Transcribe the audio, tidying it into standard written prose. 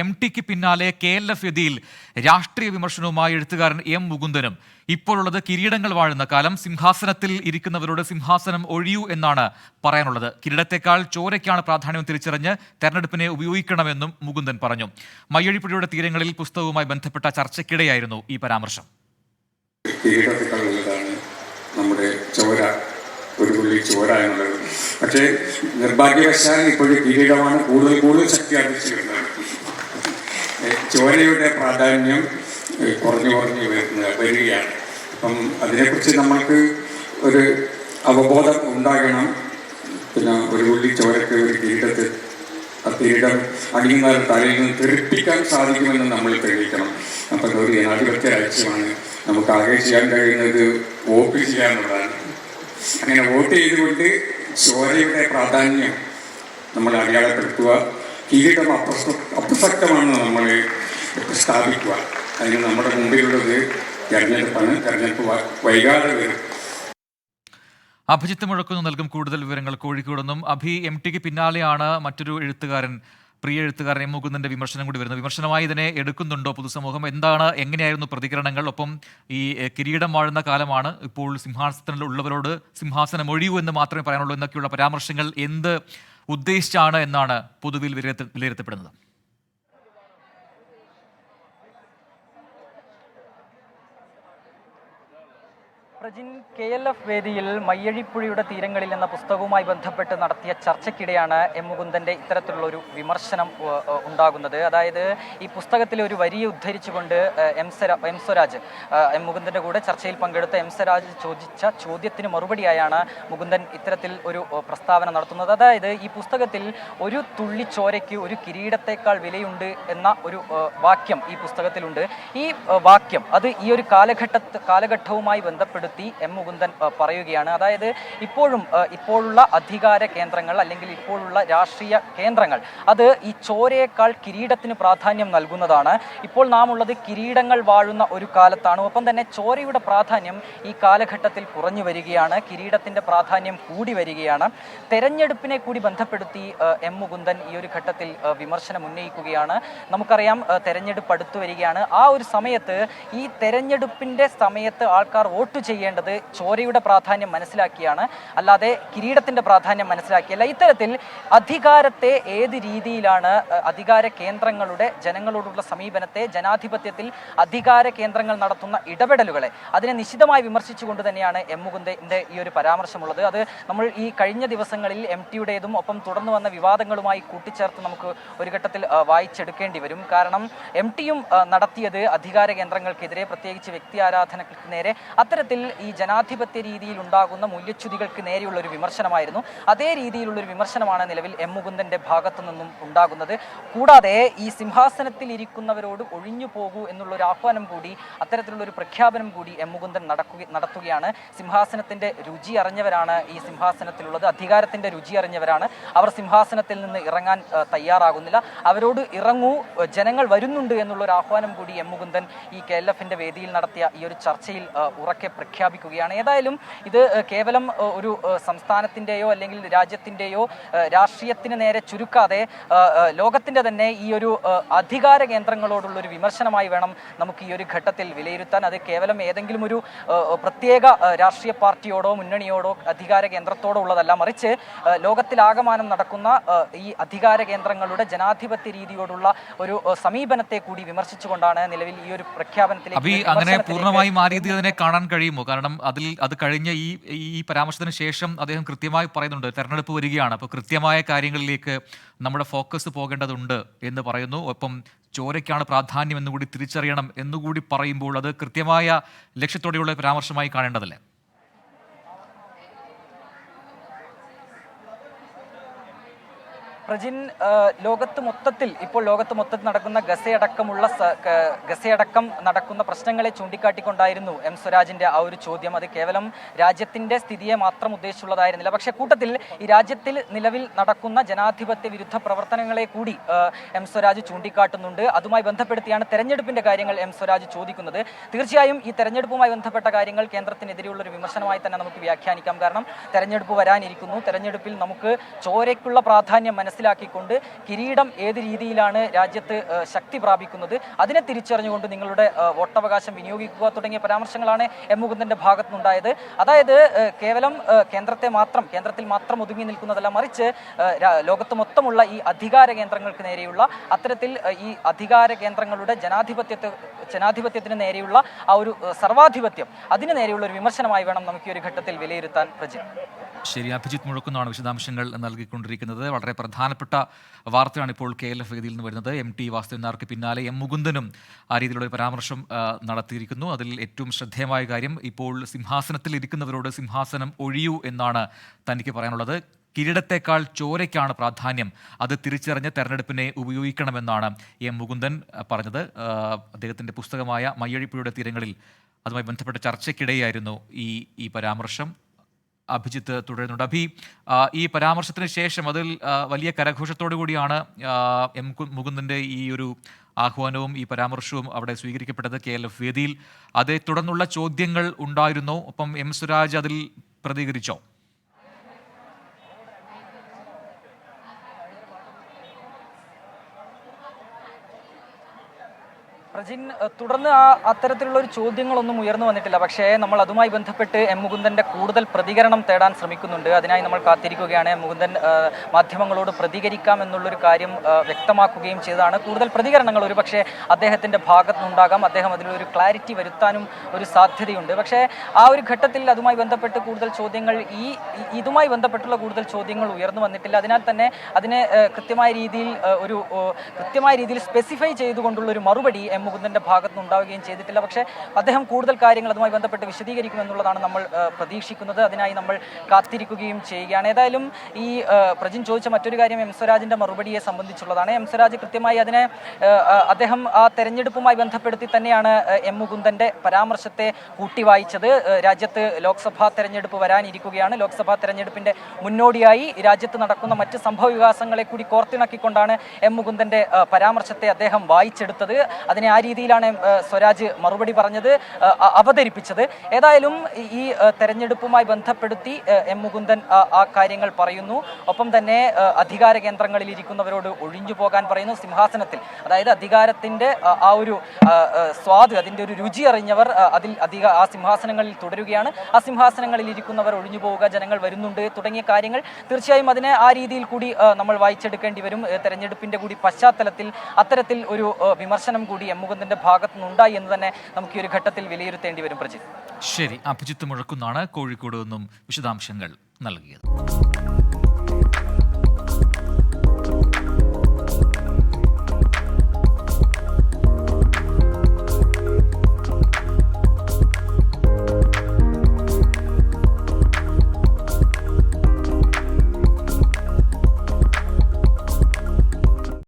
MTക്ക് പിന്നാലെ KLF വേദിയിൽ രാഷ്ട്രീയ വിമർശനവുമായി എഴുത്തുകാരൻ M മുകുന്ദനും. ഇപ്പോഴുള്ളത് കിരീടങ്ങൾ വാഴുന്ന കാലം, സിംഹാസനത്തിൽ ഇരിക്കുന്നവരോട് സിംഹാസനം ഒഴിയൂ എന്നാണ് പറയാനുള്ളത്. കിരീടത്തെക്കാൾ ചോരയ്ക്കാണ് പ്രാധാന്യം തിരിച്ചറിഞ്ഞ് തെരഞ്ഞെടുപ്പിനെ ഉപയോഗിക്കണമെന്നും മുകുന്ദൻ പറഞ്ഞു. മയ്യഴിപ്പുഴയുടെ തീരങ്ങളിൽ പുസ്തകവുമായി ബന്ധപ്പെട്ട ചർച്ചയ്ക്കിടെയായിരുന്നു ഈ പരാമർശം. നമ്മുടെ ചോര, ഒരു തുള്ളി ചോര എന്നുള്ളത്. പക്ഷേ നിർഭാഗ്യവശാൽ ഇപ്പോഴും കിരീടമാണ് കൂടുതൽ ശക്തി ആർജിച്ചു വരുന്നത്. ചോരയുടെ പ്രാധാന്യം കുറഞ്ഞു വരികയാണ്. അപ്പം അതിനെക്കുറിച്ച് നമ്മൾക്ക് ഒരു അവബോധം ഉണ്ടാകണം. പിന്നെ ഒരു തുള്ളി ചോരയ്ക്ക് ഒരു കിരീടം അണിയുന്ന തലയിൽ നിന്ന് തെറിപ്പിക്കാൻ സാധിക്കുമെന്ന് നമ്മൾ തെളിയിക്കണം. അപ്പം ഒരു ജനാധിപത്യ രാജ്യമാണ്. നമുക്ക് ആകെ ചെയ്യാൻ കഴിയുന്നത് വോട്ട് ചെയ്യുക എന്നുള്ളതാണ്. അങ്ങനെ വോട്ട് ചെയ്തുകൊണ്ട് ചോരയുടെ പ്രാധാന്യം നമ്മൾ അടയാളപ്പെടുത്തുക. കിരീടം അപ്രസക്തമാണെന്ന് നമ്മൾ സ്ഥാപിക്കുക. അതിന് നമ്മുടെ മുമ്പിലുള്ളത് തെരഞ്ഞെടുപ്പാണ്. തെരഞ്ഞെടുപ്പ് വൈകാതെ വരും. അഭിജിത്ത് മുഴക്കുന്നു നൽകും കൂടുതൽ വിവരങ്ങൾ കോഴിക്കോട് നിന്നും. MTക്ക് പിന്നാലെയാണ് മറ്റൊരു പ്രിയ എഴുത്തുകാരൻ M മുകുന്ദന്റെ വിമർശനം കൂടി വരുന്നത്. വിമർശനമായി ഇതിനെ എടുക്കുന്നുണ്ടോ പൊതുസമൂഹം? എങ്ങനെയായിരുന്നു പ്രതികരണങ്ങൾ? ഒപ്പം ഈ കിരീടം വാഴുന്ന കാലമാണ്, ഇപ്പോൾ സിംഹാസനത്തിലുള്ളവരോട് സിംഹാസനം ഒഴിയൂ എന്ന് മാത്രമേ പറയാനുള്ളൂ എന്നൊക്കെയുള്ള പരാമർശങ്ങൾ എന്ത് ഉദ്ദേശിച്ചാണ് എന്നാണ് പൊതുവിൽ വിലയിരുത്തപ്പെടുന്നത്? പ്രജിൻ, KLF വേദിയിൽ മയ്യഴിപ്പുഴയുടെ തീരങ്ങളിൽ എന്ന പുസ്തകവുമായി ബന്ധപ്പെട്ട് നടത്തിയ ചർച്ചയ്ക്കിടെയാണ് M മുകുന്ദന്റെ ഇത്തരത്തിലുള്ള ഒരു വിമർശനം ഉണ്ടാകുന്നത്. അതായത് ഈ പുസ്തകത്തിലെ ഒരു വരിയെ ഉദ്ധരിച്ചുകൊണ്ട് എം സ്വരാജ് M മുകുന്ദന്റെ കൂടെ ചർച്ചയിൽ പങ്കെടുത്ത M സ്വരാജ് ചോദിച്ച ചോദ്യത്തിന് മറുപടിയായാണ് മുകുന്ദൻ ഇത്തരത്തിൽ ഒരു പ്രസ്താവന നടത്തുന്നത്. അതായത് ഈ പുസ്തകത്തിൽ ഒരു തുള്ളി ചോരയ്ക്ക് ഒരു കിരീടത്തെക്കാൾ വിലയുണ്ട് എന്ന ഒരു വാക്യം ഈ പുസ്തകത്തിലുണ്ട്. ഈ വാക്യം അത് ഈ ഒരു കാലഘട്ടവുമായി ബന്ധപ്പെടുത്തി M മുകുന്ദൻ പറയുകയാണ്. അതായത് ഇപ്പോഴുള്ള അധികാര കേന്ദ്രങ്ങൾ അല്ലെങ്കിൽ ഇപ്പോഴുള്ള രാഷ്ട്രീയ കേന്ദ്രങ്ങൾ അത് ഈ ചോരയേക്കാൾ കിരീടത്തിന് പ്രാധാന്യം നൽകുന്നതാണ്. ഇപ്പോൾ നാം ഉള്ളത് കിരീടങ്ങൾ വാഴുന്ന ഒരു കാലത്താണ്. ഒപ്പം തന്നെ ചോരയുടെ പ്രാധാന്യം ഈ കാലഘട്ടത്തിൽ കുറഞ്ഞു വരികയാണ്. കിരീടത്തിന്റെ പ്രാധാന്യം കൂടി വരികയാണ്. തെരഞ്ഞെടുപ്പിനെ കൂടി ബന്ധപ്പെടുത്തി M മുകുന്ദൻ ഈ ഒരു ഘട്ടത്തിൽ വിമർശനം ഉന്നയിക്കുകയാണ്. നമുക്കറിയാം, തെരഞ്ഞെടുപ്പ് അടുത്തു വരികയാണ്. ആ ഒരു സമയത്ത്, ഈ തെരഞ്ഞെടുപ്പിന്റെ സമയത്ത് ആൾക്കാർ വോട്ട് ചെയ്യേണ്ടത് ചോരയുടെ പ്രാധാന്യം മനസ്സിലാക്കിയാണ്, അല്ലാതെ കിരീടത്തിന്റെ പ്രാധാന്യം മനസ്സിലാക്കിയല്ല. ഇത്തരത്തിൽ അധികാരത്തെ ഏത് രീതിയിലാണ്, അധികാര കേന്ദ്രങ്ങളുടെ ജനങ്ങളോടുള്ള സമീപനത്തെ, ജനാധിപത്യത്തിൽ അധികാര കേന്ദ്രങ്ങൾ നടത്തുന്ന ഇടപെടലുകളെ അതിനെ നിശിതമായി വിമർശിച്ചുകൊണ്ട് തന്നെയാണ് M മുകുന്ദന്റെ ഈ ഒരു പരാമർശമുള്ളത്. അത് നമ്മൾ ഈ കഴിഞ്ഞ ദിവസങ്ങളിൽ MTയുടേതും ഒപ്പം തുടർന്ന് വന്ന വിവാദങ്ങളുമായി കൂട്ടിച്ചേർത്ത് നമുക്ക് ഒരു ഘട്ടത്തിൽ വായിച്ചെടുക്കേണ്ടി വരും. കാരണം MTയും നടത്തിയത് അധികാര കേന്ദ്രങ്ങൾക്കെതിരെ, പ്രത്യേകിച്ച് വ്യക്തി ആരാധനകൾക്ക് നേരെ, അത്തരത്തിൽ ഈ ജനാധിപത്യ രീതിയിൽ ഉണ്ടാകുന്ന മൂല്യച്യുതികൾക്ക് നേരെയുള്ള ഒരു വിമർശനമായിരുന്നു. അതേ രീതിയിലുള്ളൊരു വിമർശനമാണ് നിലവിൽ M മുകുന്ദന്റെ ഭാഗത്തു നിന്നും ഉണ്ടാകുന്നത്. കൂടാതെ ഈ സിംഹാസനത്തിൽ ഇരിക്കുന്നവരോട് ഒഴിഞ്ഞു പോകൂ എന്നുള്ളൊരു ആഹ്വാനം കൂടി, അത്തരത്തിലുള്ള ഒരു പ്രഖ്യാപനം കൂടി M മുകുന്ദൻ നടത്തുകയാണ്. സിംഹാസനത്തിന്റെ രുചി അറിഞ്ഞവരാണ് ഈ സിംഹാസനത്തിലുള്ളത്, അധികാരത്തിന്റെ രുചി അറിഞ്ഞവരാണ്. അവർ സിംഹാസനത്തിൽ നിന്ന് ഇറങ്ങാൻ തയ്യാറാകുന്നില്ല. അവരോട് ഇറങ്ങൂ, ജനങ്ങൾ വരുന്നുണ്ട് എന്നുള്ളൊരു ആഹ്വാനം കൂടി M മുകുന്ദൻ ഈ KLFന്റെ വേദിയിൽ നടത്തിയ ഈ ഒരു ചർച്ചയിൽ ഉറക്കെ പ്രഖ്യാപിക്കുകയാണ്. ഏതായാലും ഇത് കേവലം ഒരു സംസ്ഥാനത്തിൻ്റെയോ അല്ലെങ്കിൽ രാജ്യത്തിൻ്റെയോ രാഷ്ട്രീയത്തിന് നേരെ ചുരുക്കാതെ ലോകത്തിൻ്റെ തന്നെ ഈ ഒരു അധികാര കേന്ദ്രങ്ങളോടുള്ളൊരു വിമർശനമായി വേണം നമുക്ക് ഈ ഒരു ഘട്ടത്തിൽ വിലയിരുത്താൻ. അത് കേവലം ഏതെങ്കിലും ഒരു പ്രത്യേക രാഷ്ട്രീയ പാർട്ടിയോടോ മുന്നണിയോടോ അധികാര കേന്ദ്രത്തോടോ ഉള്ളതല്ല, മറിച്ച് ലോകത്തിലാകമാനം നടക്കുന്ന ഈ അധികാര കേന്ദ്രങ്ങളുടെ ജനാധിപത്യ രീതിയോടുള്ള ഒരു സമീപനത്തെ കൂടി വിമർശിച്ചുകൊണ്ടാണ് നിലവിൽ ഈ ഒരു പ്രഖ്യാപനത്തിലേക്ക് അങ്ങനെ പൂർണ്ണമായി മാറിയത് അതിനെ കാണാൻ കഴിയുമോ? കാരണം അത് കഴിഞ്ഞ ഈ പരാമർശത്തിന് ശേഷം അദ്ദേഹം കൃത്യമായി പറയുന്നുണ്ട്, തെരഞ്ഞെടുപ്പ് വരികയാണ്, അപ്പോൾ കൃത്യമായ കാര്യങ്ങളിലേക്ക് നമ്മുടെ ഫോക്കസ് പോകേണ്ടതുണ്ട് എന്ന് പറയുന്നു. ഒപ്പം ചോരയ്ക്കാണ് പ്രാധാന്യം എന്നുകൂടി തിരിച്ചറിയണം എന്നുകൂടി പറയുമ്പോൾ അത് കൃത്യമായ ലക്ഷ്യത്തോടെയുള്ള പരാമർശമായി കാണേണ്ടതല്ലേ? പ്രജിൻ, ലോകത്ത് മൊത്തത്തിൽ നടക്കുന്ന ഗസയടക്കം നടക്കുന്ന പ്രശ്നങ്ങളെ ചൂണ്ടിക്കാട്ടിക്കൊണ്ടായിരുന്നു M സ്വരാജിന്റെ ആ ഒരു ചോദ്യം. അത് കേവലം രാജ്യത്തിന്റെ സ്ഥിതിയെ മാത്രം ഉദ്ദേശിച്ചുള്ളതായിരുന്നില്ല. പക്ഷേ കൂട്ടത്തിൽ ഈ രാജ്യത്തിൽ നിലവിൽ നടക്കുന്ന ജനാധിപത്യ വിരുദ്ധ പ്രവർത്തനങ്ങളെ കൂടി M സ്വരാജ് ചൂണ്ടിക്കാട്ടുന്നുണ്ട്. അതുമായി ബന്ധപ്പെടുത്തിയാണ് തെരഞ്ഞെടുപ്പിന്റെ കാര്യങ്ങൾ M സ്വരാജ് ചോദിക്കുന്നത്. തീർച്ചയായും ഈ തെരഞ്ഞെടുപ്പുമായി ബന്ധപ്പെട്ട കാര്യങ്ങൾ കേന്ദ്രത്തിനെതിരെയുള്ള ഒരു വിമർശനമായി തന്നെ നമുക്ക് വ്യാഖ്യാനിക്കാം. കാരണം തെരഞ്ഞെടുപ്പ് വരാനിരിക്കുന്നു. തെരഞ്ഞെടുപ്പിൽ നമുക്ക് ചോരയ്ക്കുള്ള പ്രാധാന്യം മനസ്സിലാക്കിക്കൊണ്ട് കിരീടം ഏത് രീതിയിലാണ് രാജ്യത്ത് ശക്തി പ്രാപിക്കുന്നത് അതിനെ തിരിച്ചറിഞ്ഞുകൊണ്ട് നിങ്ങളുടെ വോട്ടവകാശം വിനിയോഗിക്കുക തുടങ്ങിയ പരാമർശങ്ങളാണ് എം മുകുന്ദന്റെ ഭാഗത്തുനിന്നുണ്ടായത്. അതായത് കേവലം കേന്ദ്രത്തിൽ മാത്രം ഒതുങ്ങി നിൽക്കുന്നതല്ല, മറിച്ച് ലോകത്ത് മൊത്തമുള്ള ഈ അധികാര കേന്ദ്രങ്ങൾക്ക് നേരെയുള്ള അത്തരത്തിൽ ഈ അധികാര കേന്ദ്രങ്ങളുടെ ജനാധിപത്യത്തിന് നേരെയുള്ള ആ ഒരു സർവാധിപത്യം അതിന് നേരെയുള്ള ഒരു വിമർശനമായി വേണം നമുക്ക് ഈ ഒരു ഘട്ടത്തിൽ വിലയിരുത്താൻ. പ്രജിൻ. ശരി, അഭിജിത്ത് മുഴക്കുന്നാണ് വിശദാംശങ്ങൾ നൽകിക്കൊണ്ടിരിക്കുന്നത്. വളരെ പ്രധാനപ്പെട്ട വാർത്തയാണ് ഇപ്പോൾ KLF വേദിയിൽ നിന്ന് വരുന്നത്. MT വാസുദേവൻ നായർക്ക് പിന്നാലെ എം മുകുന്ദനും ആ രീതിയിലുള്ള ഒരു പരാമർശം നടത്തിയിരിക്കുന്നു. അതിൽ ഏറ്റവും ശ്രദ്ധേയമായ കാര്യം, ഇപ്പോൾ സിംഹാസനത്തിൽ ഇരിക്കുന്നവരോട് സിംഹാസനം ഒഴിയൂ എന്നാണ് തനിക്ക് പറയാനുള്ളത്. കിരീടത്തേക്കാൾ ചോരയ്ക്കാണ് പ്രാധാന്യം, അത് തിരിച്ചറിഞ്ഞ് തെരഞ്ഞെടുപ്പിനെ ഉപയോഗിക്കണമെന്നാണ് എം മുകുന്ദൻ പറഞ്ഞത്. അദ്ദേഹത്തിൻ്റെ പുസ്തകമായ മയ്യഴിപ്പുഴയുടെ തീരങ്ങളിൽ അതുമായി ബന്ധപ്പെട്ട ചർച്ചയ്ക്കിടെയായിരുന്നു ഈ പരാമർശം. അഭിജിത്ത് തുടരുന്നുണ്ട്. ഈ പരാമർശത്തിന് ശേഷം അതിൽ വലിയ കരഘോഷത്തോടു കൂടിയാണ് എം മുകുന്ദൻ്റെ ഈ ഒരു ആഹ്വാനവും ഈ പരാമർശവും അവിടെ സ്വീകരിക്കപ്പെട്ടത് KLF വേദിയിൽ. അതേ തുടർന്നുള്ള ചോദ്യങ്ങൾ ഉണ്ടായിരുന്നു. ഒപ്പം M സ്വരാജ് അതിൽ പ്രതികരിച്ചോ? പ്രജിൻ, തുടർന്ന് അത്തരത്തിലുള്ള ഒരു ചോദ്യങ്ങളൊന്നും ഉയർന്നു വന്നിട്ടില്ല. പക്ഷേ നമ്മൾ അതുമായി ബന്ധപ്പെട്ട് എം മുകുന്ദന്റെ കൂടുതൽ പ്രതികരണം തേടാൻ ശ്രമിക്കുന്നുണ്ട്. അതിനായി നമ്മൾ കാത്തിരിക്കുകയാണ്. എം മുകുന്ദൻ മാധ്യമങ്ങളോട് പ്രതികരിക്കാം എന്നുള്ളൊരു കാര്യം വ്യക്തമാക്കുകയും ചെയ്തതാണ്. കൂടുതൽ പ്രതികരണങ്ങൾ ഒരുപക്ഷെ അദ്ദേഹത്തിന്റെ ഭാഗത്തുനിന്നുണ്ടാകാം. അദ്ദേഹം അതിലൊരു ക്ലാരിറ്റി വരുത്താനും ഒരു സാധ്യതയുണ്ട്. പക്ഷേ ആ ഒരു ഘട്ടത്തിൽ അതുമായി ബന്ധപ്പെട്ട് കൂടുതൽ ചോദ്യങ്ങൾ ഇതുമായി ബന്ധപ്പെട്ടുള്ള കൂടുതൽ ചോദ്യങ്ങൾ ഉയർന്നു വന്നിട്ടില്ല. അതിനാൽ തന്നെ അതിനെ കൃത്യമായ രീതിയിൽ സ്പെസിഫൈ ചെയ്തുകൊണ്ടുള്ള ഒരു മറുപടി എം മുകുന്ദന്റെ ഭാഗത്തുനിന്ന് ഉണ്ടാവുകയും ചെയ്തിട്ടില്ല. പക്ഷേ അദ്ദേഹം കൂടുതൽ കാര്യങ്ങൾ അതുമായി ബന്ധപ്പെട്ട് വിശദീകരിക്കുമെന്നുള്ളതാണ് നമ്മൾ പ്രതീക്ഷിക്കുന്നത്. അതിനായി നമ്മൾ കാത്തിരിക്കുകയും ചെയ്യുകയാണ്. ഏതായാലും ഈ പ്രജിൻ ചോദിച്ച മറ്റൊരു കാര്യം എം സ്വരാജിന്റെ മറുപടിയെ സംബന്ധിച്ചുള്ളതാണ്. എം സ്വരാജ് കൃത്യമായി അദ്ദേഹം ആ തെരഞ്ഞെടുപ്പുമായി ബന്ധപ്പെടുത്തി തന്നെയാണ് എം മുകുന്ദന്റെ പരാമർശത്തെ കൂട്ടിവായിച്ചത്. രാജ്യത്ത് ലോക്സഭാ തെരഞ്ഞെടുപ്പ് വരാനിരിക്കുകയാണ്. ലോക്സഭാ തെരഞ്ഞെടുപ്പിന്റെ മുന്നോടിയായി രാജ്യത്ത് നടക്കുന്ന മറ്റ് സംഭവ വികാസങ്ങളെ കൂടി കോർത്തിണക്കിക്കൊണ്ടാണ് എം മുകുന്ദന്റെ പരാമർശത്തെ അദ്ദേഹം വായിച്ചെടുത്തത്. അതിനെ ആ രീതിയിലാണ് സ്വരാജ് മറുപടി പറഞ്ഞത്, അവതരിപ്പിച്ചത്. ഏതായാലും ഈ തെരഞ്ഞെടുപ്പുമായി ബന്ധപ്പെടുത്തി എം മുകുന്ദൻ ആ കാര്യങ്ങൾ പറയുന്നു. ഒപ്പം തന്നെ അധികാര കേന്ദ്രങ്ങളിൽ ഇരിക്കുന്നവരോട് ഒഴിഞ്ഞു പോകാൻ പറയുന്നു. സിംഹാസനത്തിൽ, അതായത് അധികാരത്തിന്റെ ആ ഒരു സ്വാദ്, അതിന്റെ ഒരു രുചി അറിഞ്ഞവർ ആ സിംഹാസനങ്ങളിൽ തുടരുകയാണ്. ആ സിംഹാസനങ്ങളിൽ ഇരിക്കുന്നവർ ഒഴിഞ്ഞു പോവുക, ജനങ്ങൾ വരുന്നുണ്ട് തുടങ്ങിയ കാര്യങ്ങൾ തീർച്ചയായും അതിനെ ആ രീതിയിൽ കൂടി നമ്മൾ വായിച്ചെടുക്കേണ്ടി വരും. തെരഞ്ഞെടുപ്പിന്റെ കൂടി പശ്ചാത്തലത്തിൽ അത്തരത്തിൽ ഒരു വിമർശനം കൂടി എം മുകുന്ദന്റെ ഭാഗത്തുനിന്നുണ്ടായി എന്ന് തന്നെ നമുക്ക് ഈ ഒരു ഘട്ടത്തിൽ വിലയിരുത്തേണ്ടി വരും. പ്രജിത്ത്. ശരി, അഭിജിത്ത് മുഴക്കുന്നാണ് കോഴിക്കോട് നിന്നും വിശദാംശങ്ങൾ നൽകിയത്.